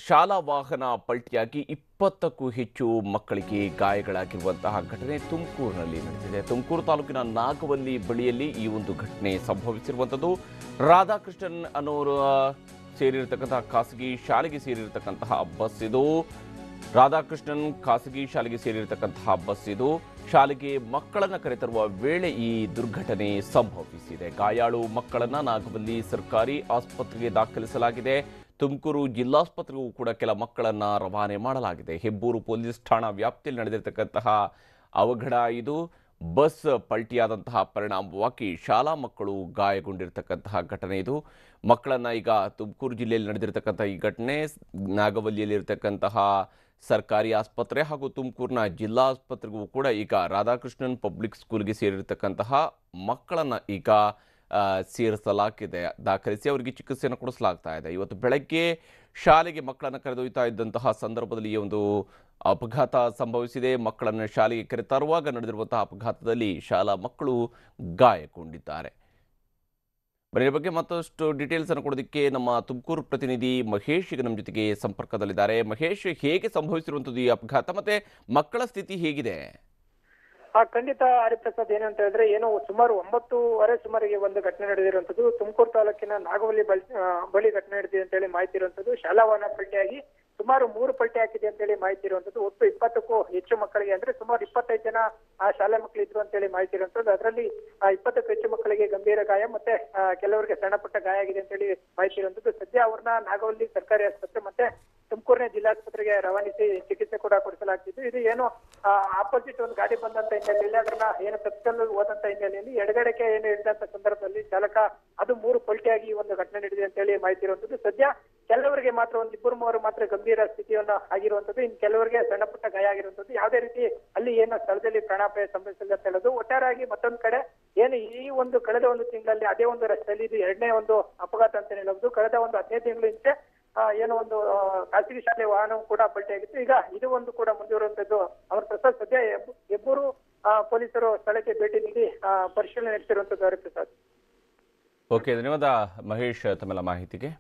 ಶಾಲಾ ವಾಹನ ಪಲ್ಟಿಯಾಗಿ 20ಕ್ಕೂ ಹೆಚ್ಚು ಮಕ್ಕಳಿಗೆ ಗಾಯಗಳಾಗಿರುವಂತಹ ಘಟನೆ ತುಮಕೂರಿನಲ್ಲಿ ನಡೆದಿದೆ. ತುಮಕೂರು ತಾಲೂಕಿನ ನಾಗವಲ್ಲಿ ಬಳಿಯಲ್ಲಿ ಈ ಒಂದು ಘಟನೆ ಸಂಭವಿಸಿರುವಂಥದ್ದು. ರಾಧಾಕೃಷ್ಣನ್ ಅನ್ನೋರು ಸೇರಿರ್ತಕ್ಕಂತಹ ಖಾಸಗಿ ಶಾಲೆಗೆ ಸೇರಿರ್ತಕ್ಕಂತಹ ಬಸ್ ಇದು. ರಾಧಾಕೃಷ್ಣನ್ ಖಾಸಗಿ ಶಾಲೆಗೆ ಸೇರಿರ್ತಕ್ಕಂತಹ ಬಸ್ ಇದು. ಶಾಲೆಗೆ ಮಕ್ಕಳನ್ನು ಕರೆತರುವ ವೇಳೆ ಈ ದುರ್ಘಟನೆ ಸಂಭವಿಸಿದೆ. ಗಾಯಾಳು ಮಕ್ಕಳನ್ನು ನಾಗವಲ್ಲಿ ಸರ್ಕಾರಿ ಆಸ್ಪತ್ರೆಗೆ ದಾಖಲಿಸಲಾಗಿದೆ. ತುಮಕೂರು ಜಿಲ್ಲಾಸ್ಪತ್ರೆಗೂ ಕೂಡ ಕೆಲ ಮಕ್ಕಳನ್ನು ರವಾನೆ ಮಾಡಲಾಗಿದೆ. ಹೆಬ್ಬೂರು ಪೊಲೀಸ್ ಠಾಣಾ ವ್ಯಾಪ್ತಿಯಲ್ಲಿ ನಡೆದಿರತಕ್ಕಂತಹ ಅವಘಡ ಇದು. ಬಸ್ ಪಲ್ಟಿಯಾದಂತಹ ಪರಿಣಾಮವಾಗಿ ಶಾಲಾ ಮಕ್ಕಳು ಗಾಯಗೊಂಡಿರ್ತಕ್ಕಂತಹ ಘಟನೆ ಇದು. ಮಕ್ಕಳನ್ನು ಈಗ ತುಮಕೂರು ಜಿಲ್ಲೆಯಲ್ಲಿ ನಡೆದಿರತಕ್ಕಂಥ ಈ ಘಟನೆ ನಾಗವಲ್ಲಿಯಲ್ಲಿರ್ತಕ್ಕಂತಹ ಸರ್ಕಾರಿ ಆಸ್ಪತ್ರೆ ಹಾಗೂ ತುಮಕೂರಿನ ಜಿಲ್ಲಾ ಆಸ್ಪತ್ರೆಗೂ ಕೂಡ ಈಗ ರಾಧಾಕೃಷ್ಣನ್ ಪಬ್ಲಿಕ್ ಸ್ಕೂಲ್ಗೆ ಸೇರಿರ್ತಕ್ಕಂತಹ ಮಕ್ಕಳನ್ನು ಈಗ ಸೇರಿಸಲಾಗಿದೆ. ದಾಖಲಿಸಿ ಅವರಿಗೆ ಚಿಕಿತ್ಸೆಯನ್ನು ಕೊಡಿಸಲಾಗ್ತಾ ಇದೆ. ಇವತ್ತು ಬೆಳಗ್ಗೆ ಶಾಲೆಗೆ ಮಕ್ಕಳನ್ನು ಕರೆದೊಯ್ತಾ ಇದ್ದಂತಹ ಸಂದರ್ಭದಲ್ಲಿ ಈ ಒಂದು ಅಪಘಾತ ಸಂಭವಿಸಿದೆ. ಮಕ್ಕಳನ್ನು ಶಾಲೆಗೆ ಕರೆತರುವಾಗ ನಡೆದಿರುವಂತಹ ಅಪಘಾತದಲ್ಲಿ ಶಾಲಾ ಮಕ್ಕಳು ಗಾಯಗೊಂಡಿದ್ದಾರೆ. ಬನ್ನಿ, ಬಗ್ಗೆ ಮತ್ತಷ್ಟು ಡೀಟೇಲ್ಸ್ ಅನ್ನು ಕೊಡೋದಕ್ಕೆ ನಮ್ಮ ತುಮಕೂರು ಪ್ರತಿನಿಧಿ ಮಹೇಶ್ ಈಗ ನಮ್ಮ ಜೊತೆಗೆ ಸಂಪರ್ಕದಲ್ಲಿದ್ದಾರೆ. ಮಹೇಶ್, ಹೇಗೆ ಸಂಭವಿಸಿರುವಂಥದ್ದು ಈ ಅಪಘಾತ, ಮತ್ತೆ ಮಕ್ಕಳ ಸ್ಥಿತಿ ಹೇಗಿದೆ? ಖಂಡಿತ ಹರಿಪ್ರಸಾದ್, ಏನಂತ ಹೇಳಿದ್ರೆ ಸುಮಾರು 9:30 ಸುಮಾರಿಗೆ ಒಂದು ಘಟನೆ ನಡೆದಿರುವಂತದ್ದು. ತುಮಕೂರು ತಾಲೂಕಿನ ನಾಗವಲ್ಲಿ ಬಳಿ ಘಟನೆ ನಡೆದಿದೆ ಅಂತ ಹೇಳಿ ಮಾಹಿತಿ ಇರುವಂತದ್ದು. ಶಾಲಾ ವಾಹನ ಪಲ್ಟಿಯಾಗಿ ಸುಮಾರು 3 ಪಲ್ಟಿ ಹಾಕಿದೆ ಅಂತ ಹೇಳಿ ಮಾಹಿತಿ ಇರುವಂತದ್ದು. ಒಟ್ಟು 20ಕ್ಕೂ ಹೆಚ್ಚು ಮಕ್ಕಳಿಗೆ, ಅಂದ್ರೆ ಸುಮಾರು 25 ಜನ ಆ ಶಾಲಾ ಮಕ್ಕಳು ಇದ್ರು ಅಂತ ಹೇಳಿ ಮಾಹಿತಿ ಇರುವಂತದ್ದು. ಅದರಲ್ಲಿ 20ಕ್ಕೂ ಹೆಚ್ಚು ಮಕ್ಕಳಿಗೆ ಗಂಭೀರ ಗಾಯ ಮತ್ತೆ ಕೆಲವರಿಗೆ ಸಣ್ಣ ಪುಟ್ಟ ಗಾಯ ಆಗಿದೆ ಅಂತ ಹೇಳಿ ಮಾಹಿತಿ ಇರುವಂತದ್ದು. ಸದ್ಯ ಅವ್ರನ್ನ ನಾಗವಲ್ಲಿ ಸರ್ಕಾರಿ ಆಸ್ಪತ್ರೆ ಮತ್ತೆ ತುಮಕೂರಿನ ಜಿಲ್ಲಾಸ್ಪತ್ರೆಗೆ ರವಾನಿಸಿ ಚಿಕಿತ್ಸೆ ಕೂಡ ಕೊಡಿಸಲಾಗ್ತಿದ್ದು. ಇದು ಆಪೋಸಿಟ್ ಒಂದು ಗಾಡಿ ಬಂದಂತ ಹಿನ್ನೆಲೆಯಲ್ಲಿ ಅದನ್ನ ತಪ್ಪಿಸಲು ಹೋದಂತ ಹಿನ್ನೆಲೆಯಲ್ಲಿ ಎಡಗಡೆಗೆ ಹಿಡಿದಂತ ಸಂದರ್ಭದಲ್ಲಿ ಚಾಲಕ ಅದು 3 ಪಲ್ಟಿಯಾಗಿ ಒಂದು ಘಟನೆ ನಡೆದಿದೆ ಅಂತ ಹೇಳಿ ಮಾಹಿತಿ ಇರುವಂತದ್ದು. ಸದ್ಯ ಕೆಲವರಿಗೆ ಮಾತ್ರ ಒಂದು 2-3 ಮಾತ್ರ ಗಂಭೀರ ಸ್ಥಿತಿಯನ್ನು ಆಗಿರುವಂತದ್ದು. ಇನ್ನು ಕೆಲವರಿಗೆ ಸಣ್ಣ ಪುಟ್ಟ ಗಾಯ ಆಗಿರುವಂತದ್ದು. ಯಾವುದೇ ರೀತಿ ಅಲ್ಲಿ ಸ್ಥಳದಲ್ಲಿ ಪ್ರಾಣಾಪಾಯ ಸಂಭವಿಸಿಲ್ಲ ಅಂತ ಹೇಳೋದು. ಒಟ್ಟಾರೆಯಾಗಿ ಮತ್ತೊಂದು ಕಡೆ ಈ ಒಂದು ಕಳೆದ ಒಂದು ತಿಂಗಳಲ್ಲಿ ಅದೇ ಒಂದು ರಸ್ತೆಯಲ್ಲಿ ಇದು 2ನೇ ಒಂದು ಅಪಘಾತ ಅಂತ ಹೇಳಬಹುದು. ಕಳೆದ ಒಂದು 15 ತಿಂಗಳ ಹಿಂದೆ ಒಂದು ಖಾಸಗಿ ಶಾಲೆ ವಾಹನವು ಕೂಡ ಪಲ್ಟಿಯಾಗಿತ್ತು. ಈಗ ಇದು ಒಂದು ಕೂಡ ಮುಂದುವರುವಂತದ್ದು. ಅವರ ಪ್ರಸಾದ್, ಸದ್ಯ ಹೆಬ್ಬೂರು ಪೊಲೀಸರು ಸ್ಥಳಕ್ಕೆ ಭೇಟಿ ನೀಡಿ ಪರಿಶೀಲನೆ ನಡೆಸಿರುವಂತದ್ದು. ಹರಿಪ್ರಸಾದ್. ಓಕೆ, ಧನ್ಯವಾದ ಮಹೇಶ್ ತಮ್ಮೆಲ್ಲ ಮಾಹಿತಿಗೆ.